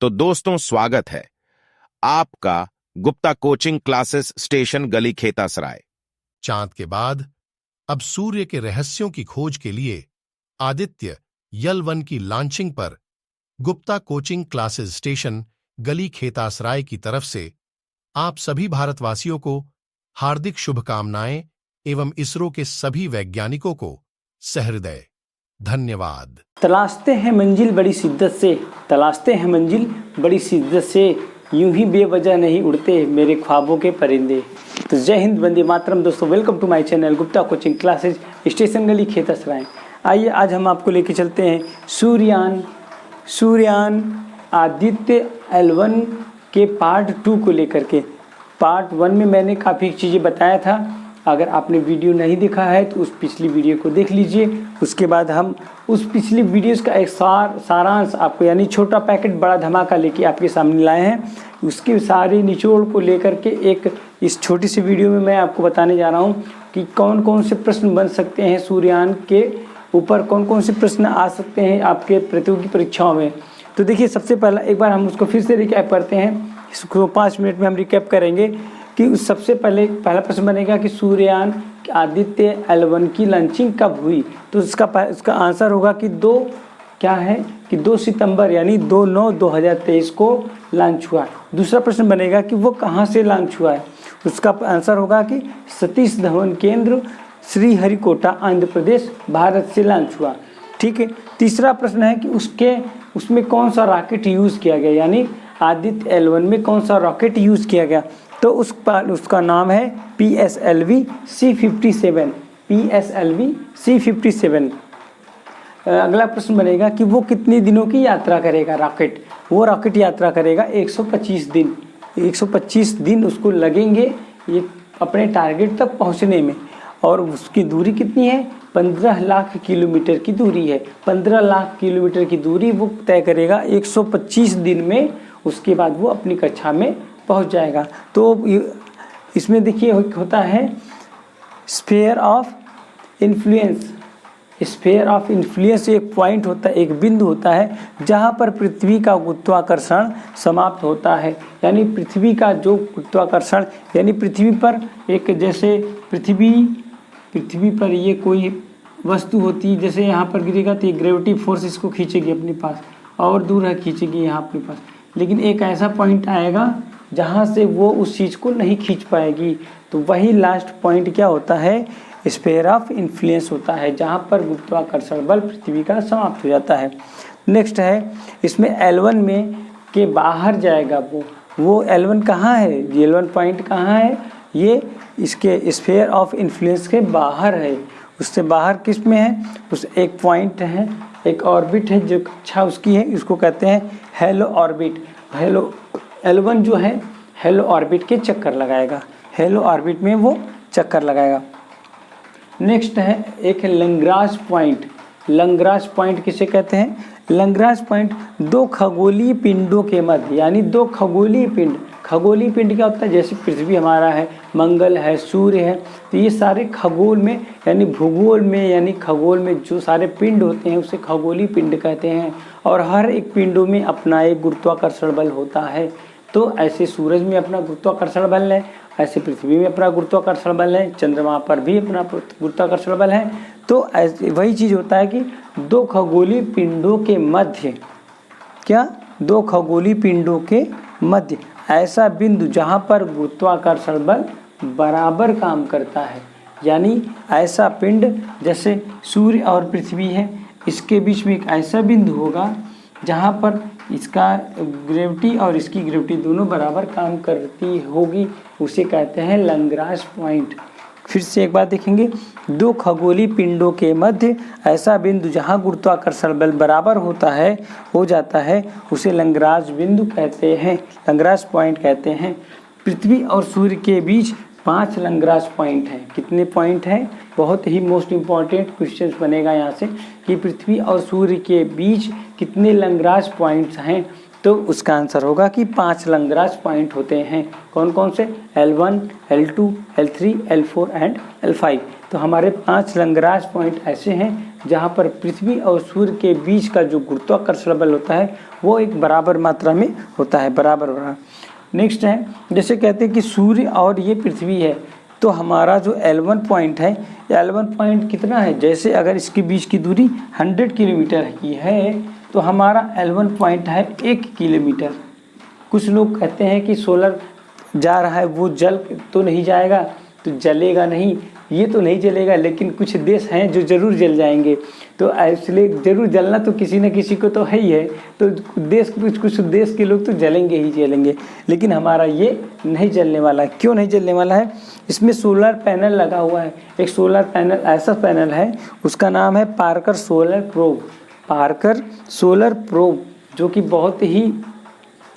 तो दोस्तों स्वागत है आपका गुप्ता कोचिंग क्लासेस स्टेशन गली खेतासराय। चांद के बाद अब सूर्य के रहस्यों की खोज के लिए आदित्य यल-1 की लॉन्चिंग पर गुप्ता कोचिंग क्लासेस स्टेशन गली खेतासराय की तरफ से आप सभी भारतवासियों को हार्दिक शुभकामनाएं एवं इसरो के सभी वैज्ञानिकों को सहृदय धन्यवाद। तलाशते हैं मंजिल बड़ी शिद्दत से, तलाशते हैं मंजिल बड़ी शिद्दत से, यूं ही बेवजह नहीं उड़ते मेरे ख्वाबों के परिंदे। तो जय हिंद, वंदे मातरम। दोस्तों welcome to my channel Gupta coaching classes station गली खेतासराय। आइए आज हम आपको लेके चलते हैं सूर्यान आदित्य L1 के पार्ट 2 को लेकर के। पार्ट 1 में मैंने काफ़ी चीज़ें बताया था, अगर आपने वीडियो नहीं देखा है तो उस पिछली वीडियो को देख लीजिए। उसके बाद हम उस पिछली वीडियोस का एक सारांश आपको यानी छोटा पैकेट बड़ा धमाका लेके आपके सामने लाए हैं। उसके सारे निचोड़ को लेकर के एक इस छोटी सी वीडियो में मैं आपको बताने जा रहा हूँ कि कौन कौन से प्रश्न बन सकते हैं, सूर्यान के ऊपर कौन कौन से प्रश्न आ सकते हैं आपके प्रतियोगी परीक्षाओं में। तो देखिए, सबसे पहला एक बार हम उसको फिर से रिकैप करते हैं। इसको 5 मिनट में हम रिकैप करेंगे कि सबसे पहला प्रश्न बनेगा कि सूर्ययान आदित्य L1 की लॉन्चिंग कब हुई। तो इसका आंसर होगा कि 2 सितंबर यानी 2/9/2023 को लॉन्च हुआ। दूसरा प्रश्न बनेगा कि वो कहाँ से लॉन्च हुआ है। उसका आंसर होगा कि सतीश धवन केंद्र श्रीहरिकोटा आंध्र प्रदेश भारत से लॉन्च हुआ। ठीक है। तीसरा प्रश्न है कि उसमें कौन सा रॉकेट यूज़ किया गया, यानी आदित्य L1 में कौन सा रॉकेट यूज़ किया गया। तो उसका नाम है PSLV C57। PSLV C57। अगला प्रश्न बनेगा कि वो कितने दिनों की यात्रा करेगा रॉकेट। वो रॉकेट यात्रा करेगा 125 दिन। 125 दिन उसको लगेंगे ये अपने टारगेट तक पहुंचने में। और उसकी दूरी कितनी है, 15 लाख किलोमीटर की दूरी है। 15 लाख किलोमीटर की दूरी वो तय करेगा 125 दिन में। उसके बाद वो अपनी कक्षा में पहुंच जाएगा। तो इसमें देखिए होता है sphere of influence. Sphere of influence एक पॉइंट होता है, एक बिंदु होता है जहां पर पृथ्वी का गुरुत्वाकर्षण समाप्त होता है। यानी पृथ्वी का जो गुरुत्वाकर्षण, यानी पृथ्वी पर एक जैसे पृथ्वी पर ये कोई वस्तु होती है, जैसे यहाँ पर गिरेगा तो ये ग्रेविटी फोर्स इसको खींचेगी अपने पास, और दूर है खींचेगी यहाँ अपने पास। लेकिन एक ऐसा पॉइंट आएगा जहाँ से वो उस चीज़ को नहीं खींच पाएगी। तो वही लास्ट पॉइंट क्या होता है, स्फीयर ऑफ इन्फ्लुएंस होता है, जहाँ पर गुरुत्वाकर्षण बल पृथ्वी का समाप्त हो जाता है। नेक्स्ट है इसमें L1 में के बाहर जाएगा वो L1 कहाँ है, L1 पॉइंट कहाँ है, ये इसके स्फीयर ऑफ इन्फ्लुएंस के बाहर है। उससे बाहर किस में है, उस एक पॉइंट है, एक ऑर्बिट है जो कक्षा उसकी है, इसको कहते हैं हेलो ऑर्बिट। L1 जो है हेलो ऑर्बिट के चक्कर लगाएगा, हेलो ऑर्बिट में वो चक्कर लगाएगा। नेक्स्ट है एक लैग्रांज पॉइंट। लैग्रांज पॉइंट किसे कहते हैं, लैग्रांज पॉइंट 2 खगोलीय पिंडों के मध्य, यानी 2 खगोलीय पिंड। खगोलीय पिंड क्या होता है, जैसे पृथ्वी हमारा है, मंगल है, सूर्य है, तो ये सारे खगोल में यानी भूगोल में यानी खगोल में जो सारे पिंड होते हैं उसे खगोलीय पिंड कहते हैं। और हर एक पिंडों में अपना एक गुरुत्वाकर्षण बल होता है। तो ऐसे सूरज में अपना गुरुत्वाकर्षण बल है, ऐसे पृथ्वी में अपना गुरुत्वाकर्षण बल है, चंद्रमा पर भी अपना गुरुत्वाकर्षण बल है। तो ऐसे वही चीज़ होता है कि 2 खगोलीय पिंडों के मध्य, क्या 2 खगोलीय पिंडों के मध्य ऐसा बिंदु जहाँ पर गुरुत्वाकर्षण बल बराबर काम करता है। यानी ऐसा पिंड जैसे सूर्य और पृथ्वी है, इसके बीच में एक ऐसा बिंदु होगा जहाँ पर इसका ग्रेविटी और इसकी ग्रेविटी दोनों बराबर काम करती होगी, उसे कहते हैं लैग्रांज पॉइंट। फिर से एक बार देखेंगे, 2 खगोलीय पिंडों के मध्य ऐसा बिंदु जहाँ गुरुत्वाकर्षण बल बराबर हो जाता है, उसे लैग्रांज बिंदु कहते हैं, लैग्रांज पॉइंट कहते हैं। पृथ्वी और सूर्य के बीच 5 लैग्रांज पॉइंट हैं। कितने पॉइंट हैं, बहुत ही मोस्ट इम्पॉर्टेंट क्वेश्चन बनेगा यहाँ से कि पृथ्वी और सूर्य के बीच कितने लैग्रांज पॉइंट्स हैं। तो उसका आंसर होगा कि 5 लैग्रांज पॉइंट होते हैं। कौन कौन से, L1, L2, L3, L4 and L5। तो हमारे 5 लैग्रांज पॉइंट ऐसे हैं जहाँ पर पृथ्वी और सूर्य के बीच का जो गुरुत्वाकर्षण बल होता है वो एक बराबर मात्रा में होता है, बराबर। नेक्स्ट है, जैसे कहते हैं कि सूर्य और ये पृथ्वी है, तो हमारा जो L1 पॉइंट है, L1 पॉइंट कितना है, जैसे अगर इसके बीच की दूरी 100 किलोमीटर की है तो हमारा L1 पॉइंट है 1 किलोमीटर। कुछ लोग कहते हैं कि सोलर जा रहा है वो जल तो नहीं जाएगा, तो जलेगा नहीं, ये तो नहीं जलेगा, लेकिन कुछ देश हैं जो ज़रूर जल जाएंगे, तो इसलिए ज़रूर जलना तो किसी न किसी को तो है ही है, तो देश कुछ देश के लोग तो जलेंगे ही जलेंगे, लेकिन हमारा ये नहीं जलने वाला है। क्यों नहीं जलने वाला है? इसमें सोलर पैनल लगा हुआ है। एक सोलर पैनल ऐसा पैनल है, उसका नाम है Parker solar probe. Parker solar probe जो कि बहुत ही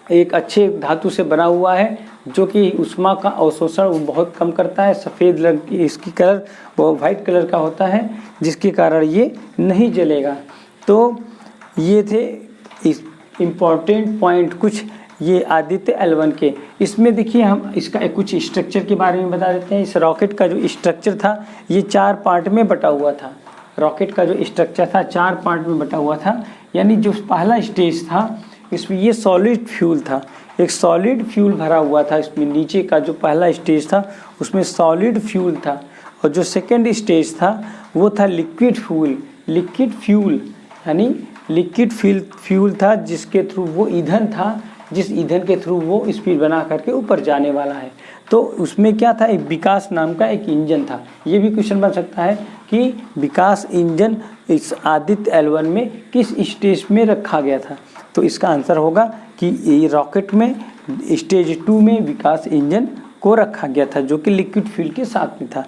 एक अच्छे धातु से बना हुआ है, जो कि ऊष्मा का अवशोषण बहुत कम करता है। सफ़ेद रंग की इसकी कलर वो वाइट कलर का होता है, जिसके कारण ये नहीं जलेगा। तो ये थे इस इम्पॉर्टेंट पॉइंट कुछ ये आदित्य L1 के। इसमें देखिए हम इसका कुछ स्ट्रक्चर के बारे में बता देते हैं। इस रॉकेट का जो स्ट्रक्चर था ये 4 पार्ट में बटा हुआ था। रॉकेट का जो स्ट्रक्चर था 4 पार्ट में बटा हुआ था, यानी जो पहला स्टेज था इसमें ये सॉलिड फ्यूल था, एक सॉलिड फ्यूल भरा हुआ था। इसमें नीचे का जो पहला स्टेज था उसमें सॉलिड फ्यूल था, और जो सेकंड स्टेज था वो था लिक्विड फ्यूल। लिक्विड फ्यूल यानी लिक्विड फ्यूल था, जिसके थ्रू वो ईंधन था, जिस ईंधन के थ्रू वो स्पीड बना करके ऊपर जाने वाला है। तो उसमें क्या था, एक विकास नाम का एक इंजन था। ये भी क्वेश्चन बन सकता है कि विकास इंजन इस आदित्य L1 में किस स्टेज में रखा गया था। तो इसका आंसर होगा कि ये रॉकेट में स्टेज 2 में विकास इंजन को रखा गया था, जो कि लिक्विड फ्यूल के साथ में था।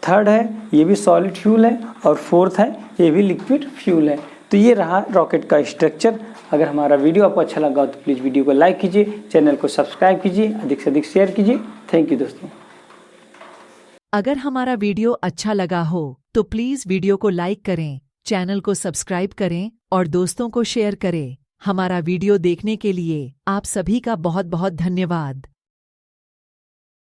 थर्ड है ये भी सॉलिड फ्यूल है, और फोर्थ है ये भी लिक्विड फ्यूल है। तो ये रहा रॉकेट का स्ट्रक्चर। अगर हमारा वीडियो आपको अच्छा लगा तो प्लीज़ वीडियो को लाइक कीजिए, चैनल को सब्सक्राइब कीजिए, अधिक से अधिक शेयर कीजिए। थैंक यू दोस्तों। अगर हमारा वीडियो अच्छा लगा हो तो प्लीज़ वीडियो को लाइक करें, चैनल को सब्सक्राइब करें और दोस्तों को शेयर करें। हमारा वीडियो देखने के लिए आप सभी का बहुत बहुत धन्यवाद।